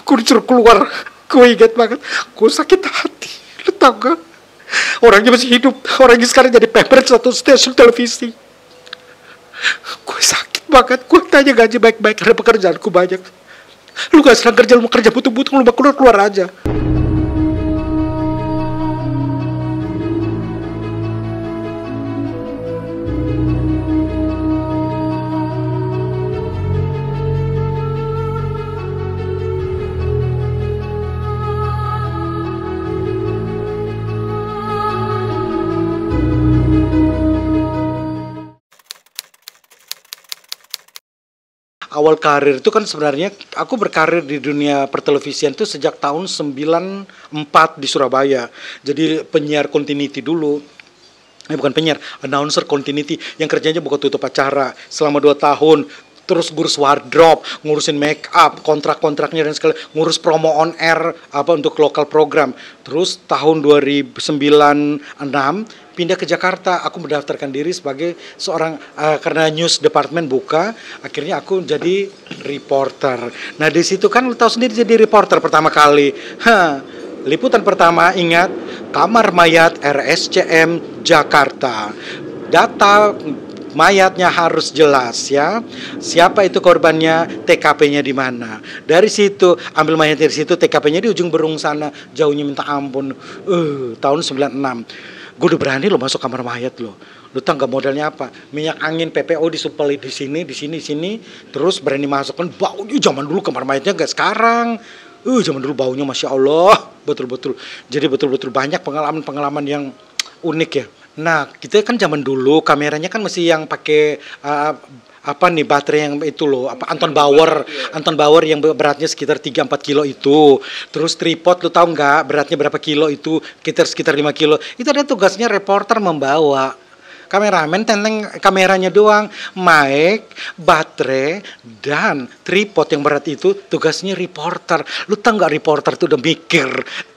Gue disuruh keluar. Gue ingat banget. Gue sakit hati. Lu tau gak? Orangnya masih hidup. Orangnya sekarang jadi pamret satu stasiun televisi. Gue sakit banget. Gue tanya gaji baik-baik karena pekerjaanku banyak. Lu gak senang kerja, lu mau kerja butuh-butuh, lu mau keluar aja. Awal karir itu kan sebenarnya aku berkarir di dunia pertelevisian itu sejak tahun 94 di Surabaya. Jadi penyiar continuity dulu. Bukan penyiar, announcer continuity yang kerjanya bukan tutup acara selama 2 tahun. Terus ngurus wardrobe, ngurusin make up, kontrak-kontraknya dan segala, ngurus promo on air apa untuk lokal program. Terus tahun 2006 pindah ke Jakarta, aku mendaftarkan diri sebagai seorang karena news department buka, akhirnya aku jadi reporter. Nah di situ kan lu tahu sendiri jadi reporter pertama kali. Liputan pertama ingat kamar mayat RSCM Jakarta. Data mayatnya harus jelas ya. Siapa itu korbannya, TKP-nya di mana. Dari situ ambil mayat dari situ, TKP-nya di ujung Berung sana, jauhnya minta ampun. Tahun 96. Gue udah berani lo masuk kamar mayat lo. Lu tau gak modalnya apa? Minyak angin PPO disupply di sini. Terus berani masuk kan baunya zaman dulu kamar mayatnya gak sekarang. Zaman dulu baunya Masya Allah. Betul-betul. Jadi betul-betul banyak pengalaman-pengalaman yang unik ya. Nah, kita kan zaman dulu kameranya kan masih yang pakai baterai yang itu loh, Anton Bauer yang beratnya sekitar 3-4 kilo itu. Terus tripod lu tahu nggak beratnya berapa kilo itu? Sekitar 5 kilo. Itu ada tugasnya reporter membawa. Kameramen tenteng kameranya doang, mic, baterai, dan tripod yang berat itu tugasnya reporter. Lu tahu nggak reporter tuh udah mikir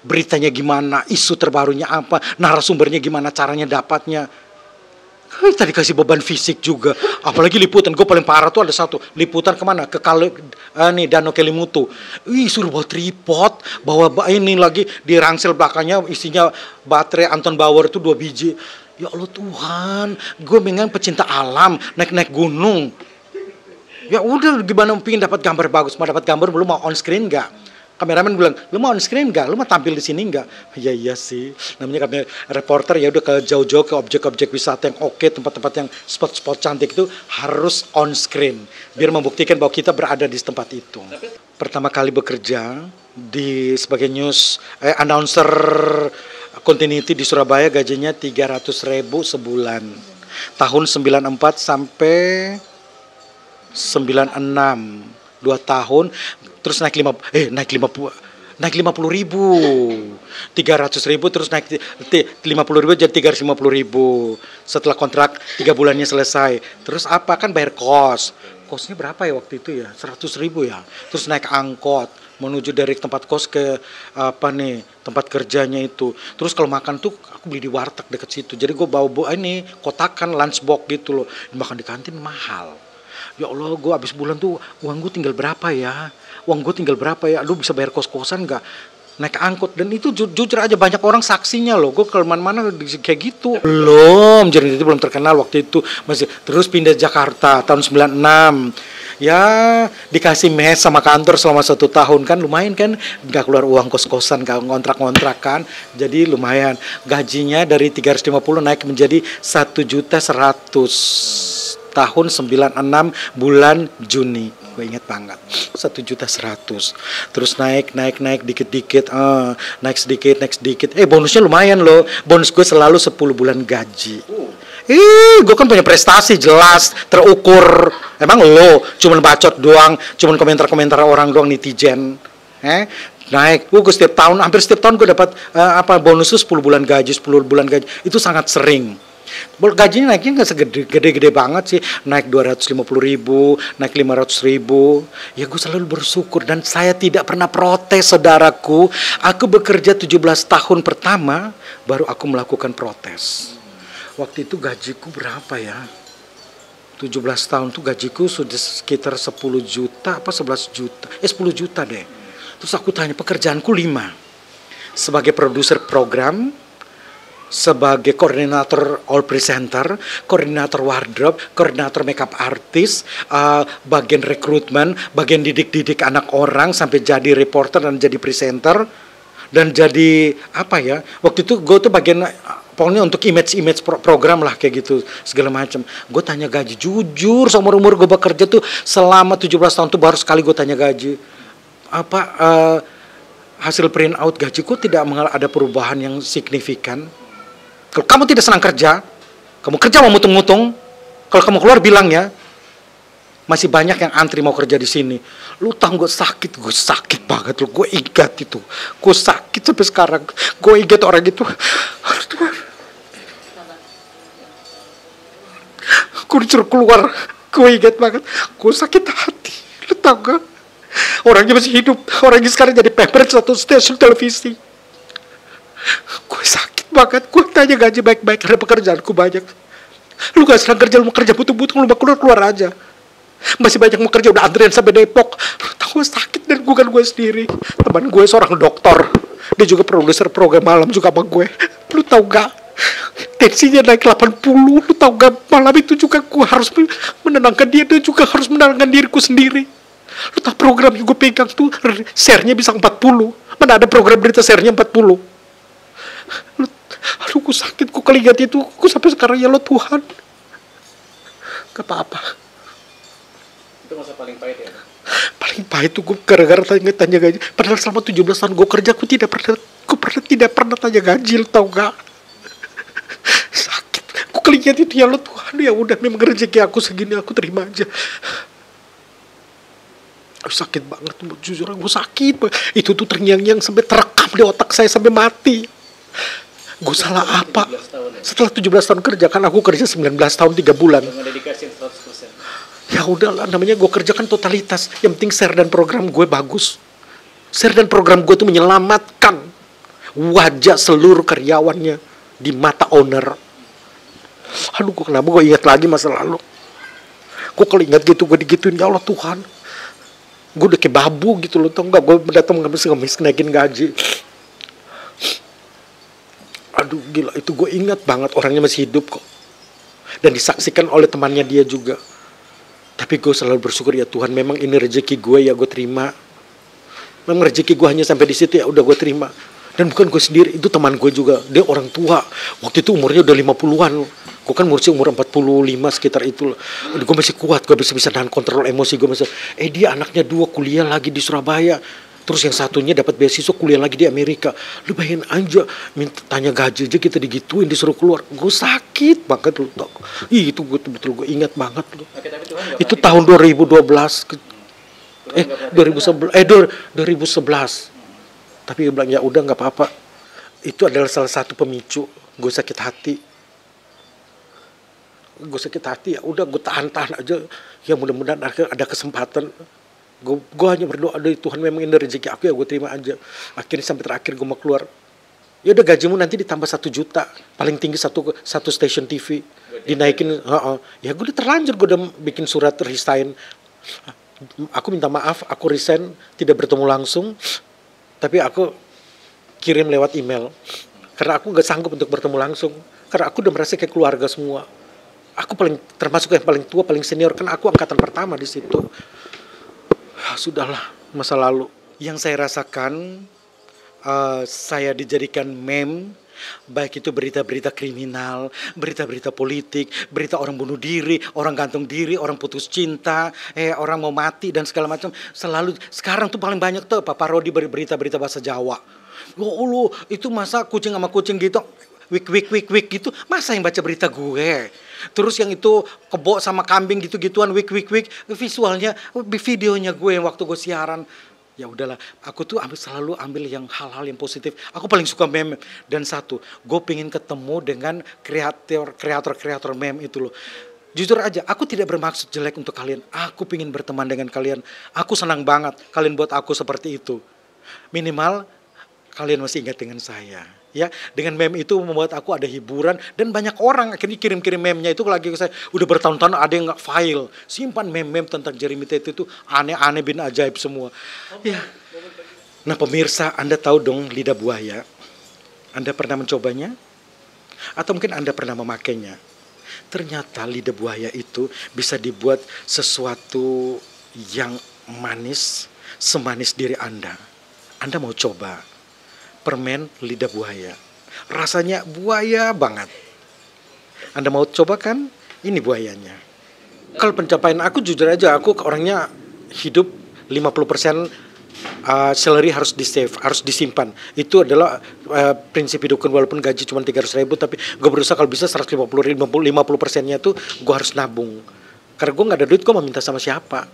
beritanya gimana, isu terbarunya apa, narasumbernya gimana, caranya dapatnya. Tadi kasih beban fisik juga, apalagi liputan. Gue paling parah tuh ada satu liputan kemana ke Danau Kelimutu. Suruh bawa tripod, bawa ini lagi di ransel belakangnya isinya baterai Anton Bauer itu 2 biji. Ya Allah Tuhan, gue memang pecinta alam, naik gunung. Ya udah gimana pengen dapat gambar bagus, mau dapat gambar belum mau on screen nggak? Kameramen bilang, lu mau on screen nggak? Lu mau tampil di sini nggak? Ya iya sih, namanya kamera reporter ya udah ke jauh-jauh ke objek-objek wisata yang oke, tempat-tempat yang spot-spot cantik itu harus on screen, biar membuktikan bahwa kita berada di tempat itu. Pertama kali bekerja sebagai news announcer continuity di Surabaya gajinya 300.000 sebulan. Tahun 94 sampai 96, 2 tahun. Terus naik 50.000, 300.000 terus naik 50.000 jadi 350.000 setelah kontrak 3 bulannya selesai. Terus apa kan bayar kosnya berapa ya waktu itu ya, 100.000 ya. Terus naik angkot menuju dari tempat kos ke tempat kerjanya itu. Terus kalau makan tuh aku beli di warteg deket situ, jadi gue bawa ini kotakan lunchbox gitu loh. Makan di kantin mahal. Ya Allah, gue abis bulan tuh uang gue tinggal berapa ya, lu bisa bayar kos-kosan gak? Naik angkot, dan itu jujur aja banyak orang saksinya loh. Gue ke mana-mana kayak gitu. Jadi itu belum terkenal waktu itu masih. Terus pindah Jakarta tahun 96. Ya dikasih mes sama kantor selama 1 tahun kan lumayan kan, nggak keluar uang kos-kosan, nggak ngontrak kan, jadi lumayan. Gajinya dari 350 naik menjadi 1.100.000 tahun 96 bulan Juni. Gue inget banget 1.100.000. Terus naik dikit-dikit, naik sedikit. Bonusnya lumayan loh. Bonus gue selalu 10 bulan gaji. Gue kan punya prestasi jelas, terukur. Emang lo cuman bacot doang, cuman komentar-komentar orang doang, netizen. Naik, gue hampir setiap tahun gue dapat bonus tuh 10 bulan gaji. Itu sangat sering. Gajinya naiknya nggak segede-gede banget sih, naik 250.000, naik 500.000. Ya gue selalu bersyukur dan saya tidak pernah protes, saudaraku. Aku bekerja 17 tahun pertama baru aku melakukan protes. Waktu itu gajiku berapa ya? 17 tahun tuh gajiku sudah sekitar 10 juta apa 11 juta. 10 juta deh. Terus aku tanya, pekerjaanku 5. Sebagai produser program, sebagai koordinator all presenter, koordinator wardrobe, koordinator makeup artist, bagian rekrutmen, bagian didik-didik anak orang sampai jadi reporter dan jadi presenter dan jadi apa ya? Waktu itu gue tuh bagian pokoknya untuk image program lah kayak gitu segala macam. Gue tanya gaji jujur, seumur umur gue bekerja tuh selama 17 tahun tuh baru sekali gue tanya gaji. Hasil print out gajiku tidak ada perubahan yang signifikan. Kalau kamu tidak senang kerja, kamu kerja mau mutung-mutung. Kalau kamu keluar bilang ya, masih banyak yang antri mau kerja di sini. Lu tahu gue sakit banget lu. Gue ingat itu, gue sakit sampai sekarang. Gue ingat orang itu. Tuhan, gue disuruh keluar. Gue ingat banget, gue sakit hati. Lu tahu gak? Orangnya masih hidup, orangnya sekarang jadi pemret satu stasiun televisi. Gue sakit banget, gue tanya gaji baik-baik karena pekerjaanku banyak. Lu gak senang kerja, lu mau kerja butuh-butuh, lu mau keluar aja. Masih banyak mau kerja, udah antrian sampai Depok. Lu tahu gue sakit dan bukan gue sendiri. Teman gue seorang dokter, dia juga produser program malam juga sama gue. Lu tahu gak? Tensinya naik 80, lu tahu gak? Malam itu juga gue harus menenangkan dia, dan juga harus menenangkan diriku sendiri. Lu tahu program yang gue pegang tuh share-nya bisa 40. Mana ada program berita share-nya 40. Aduh, gue sakit, gue kelihat itu, gue sampai sekarang ya lo Tuhan. Gak apa-apa. Itu masa paling pahit ya? Paling pahit tuh gue gara-gara tanya gaji. Padahal selama 17 tahun gue kerja, gue tidak pernah tanya gaji, lo tau gak? Sakit, gue kelihat itu ya lo Tuhan, ya udah memang rezeki aku segini, aku terima aja. Sakit banget, jujur gue sakit. Itu tuh terngiang-ngiang sampai terekam di otak saya sampai mati. Gue salah apa? Setelah 17 tahun kerja, kan aku kerja 19 tahun 3 bulan. Dedikasi 100%. Ya udahlah, namanya gue kerja kan totalitas. Yang penting share dan program gue bagus. Share dan program gue tuh menyelamatkan wajah seluruh karyawannya di mata owner. Aduh, kenapa gue ingat lagi masa lalu? Gue kalau ingat gitu, gue digituin, ya Allah Tuhan. Gue udah kayak babu gitu loh, tau gak? Gue datang ngemis naikin gaji. Aduh gila, itu gue ingat banget, orangnya masih hidup kok. Dan disaksikan oleh temannya dia juga. Tapi gue selalu bersyukur, ya Tuhan, memang ini rezeki gue, ya gue terima. Memang rezeki gue hanya sampai di situ, ya udah gue terima. Dan bukan gue sendiri, itu teman gue juga. Dia orang tua. Waktu itu umurnya udah 50-an. Gue kan umur 45 sekitar itu. Gue masih kuat, gue bisa nahan kontrol emosi gue. Dia anaknya 2 kuliah lagi di Surabaya. Terus yang satunya dapat beasiswa kuliah lagi di Amerika. Lu bayangin aja, minta tanya gaji aja kita digituin, disuruh keluar. Gue sakit banget lu. Itu gue betul gue ingat banget lu. Itu tahun 2012. 2011. Tapi dia bilang, ya udah nggak apa-apa. Itu adalah salah satu pemicu gue sakit hati. Ya udah gue tahan aja. Ya mudah-mudahan ada kesempatan. Gue hanya berdoa, dari Tuhan memang ini rezeki aku, ya gue terima aja. Akhirnya sampai terakhir gue mau keluar. Ya udah, gajimu nanti ditambah 1 juta. Paling tinggi satu stasiun TV. Dinaikin. Ya gue udah terlanjur, gue udah bikin surat resign. Aku minta maaf, aku resign, tidak bertemu langsung. Tapi aku kirim lewat email. Karena aku gak sanggup untuk bertemu langsung. Karena aku udah merasa kayak keluarga semua. Aku termasuk yang paling tua, paling senior. Kan aku angkatan pertama di situ. Sudahlah, masa lalu. Yang saya rasakan, saya dijadikan meme. Baik itu berita-berita kriminal, berita-berita politik, berita orang bunuh diri, orang gantung diri, orang putus cinta, orang mau mati dan segala macam. Selalu sekarang tuh paling banyak tuh Pak Parodi berita-berita bahasa Jawa. Lu itu masa kucing sama kucing gitu, wik gitu, masa yang baca berita gue? Terus yang itu kebo sama kambing gitu-gituan, wik visualnya, videonya gue yang waktu gue siaran. Ya udahlah, aku tuh selalu ambil yang hal-hal yang positif. Aku paling suka meme. Dan satu, gue pengen ketemu dengan kreator meme itu loh. Jujur aja, aku tidak bermaksud jelek untuk kalian. Aku pengen berteman dengan kalian. Aku senang banget kalian buat aku seperti itu. Minimal kalian masih ingat dengan saya. Ya, dengan meme itu membuat aku ada hiburan dan banyak orang akhirnya kirim meme-nya itu lagi ke saya. Udah bertahun-tahun ada yang nggak file, simpan meme tentang Jeremy Tete itu aneh-aneh bin ajaib semua. Ya, Nah pemirsa, Anda tahu dong lidah buaya? Anda pernah mencobanya? Atau mungkin Anda pernah memakainya? Ternyata lidah buaya itu bisa dibuat sesuatu yang manis, semanis diri Anda. Anda mau coba permen lidah buaya? Rasanya buaya banget. Anda mau coba kan? Ini buayanya. Kalau pencapaian aku jujur aja, aku orangnya hidup 50% salary harus di-save, harus disimpan. Itu adalah prinsip hidupku, walaupun gaji cuma 300.000, tapi gue berusaha kalau bisa 150.000, 50%-nya tuh gue harus nabung. Karena gue nggak ada duit, gue mau minta sama siapa?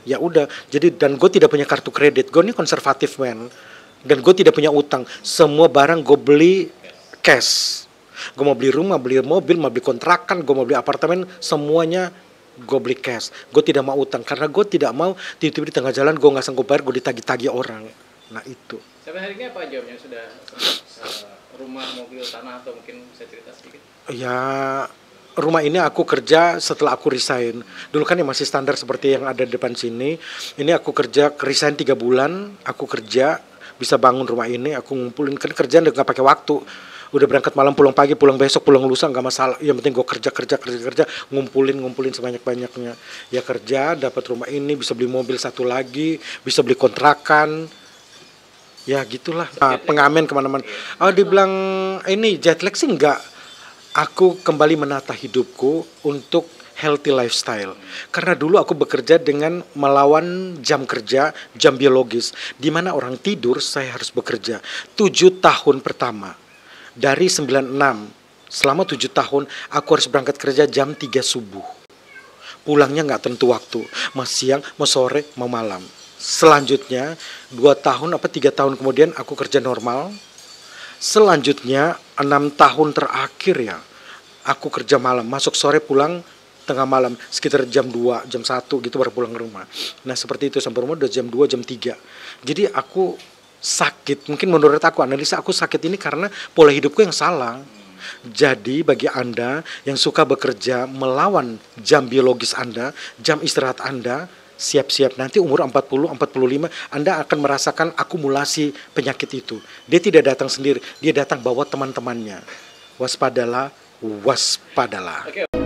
Ya udah. Jadi dan gue tidak punya kartu kredit. Gue ini konservatif man. Dan gue tidak punya utang. Semua barang gue beli cash. Gue mau beli rumah, beli mobil, mau beli kontrakan, gue mau beli apartemen, semuanya gue beli cash. Gue tidak mau utang karena gue tidak mau tiba-tiba di tengah jalan gue nggak sanggup bayar, gue ditagih-tagih orang. Nah itu. Sampai hari ini apa aja yang sudah rumah, mobil, tanah, atau mungkin bisa cerita sedikit? Ya rumah ini aku kerja setelah aku resign. Dulu kan yang masih standar seperti yang ada di depan sini. Ini aku kerja resign 3 bulan. Aku kerja bisa bangun rumah ini. Aku ngumpulin kan kerjaan nggak pakai waktu. Udah berangkat malam, pulang pagi, pulang besok, pulang lusa nggak masalah. Yang penting gue kerja, ngumpulin sebanyak-banyaknya. Ya kerja, dapat rumah ini, bisa beli mobil satu lagi, bisa beli kontrakan. Ya gitulah. Pengamen kemana-mana. Dibilang ini jet lag sih enggak. Aku kembali menata hidupku untuk healthy lifestyle. Karena dulu aku bekerja dengan melawan jam kerja, jam biologis. Di mana orang tidur, saya harus bekerja. 7 tahun pertama. Dari 96, selama 7 tahun, aku harus berangkat kerja jam 3 subuh. Pulangnya nggak tentu waktu, mau siang, mau sore, mau malam. Selanjutnya, 2 tahun apa 3 tahun kemudian aku kerja normal. Selanjutnya, 6 tahun terakhir ya, aku kerja malam, masuk sore, pulang tengah malam, sekitar jam 2, jam 1 gitu baru pulang ke rumah. Nah seperti itu, sampai rumah udah jam 2, jam 3. Jadi aku sakit, mungkin menurut aku, analisa aku sakit ini karena pola hidupku yang salah. Jadi bagi Anda yang suka bekerja melawan jam biologis Anda, jam istirahat Anda, siap-siap nanti umur 40, 45 Anda akan merasakan akumulasi penyakit itu. Dia tidak datang sendiri, dia datang bawa teman-temannya. Waspadalah, waspadalah. Oke.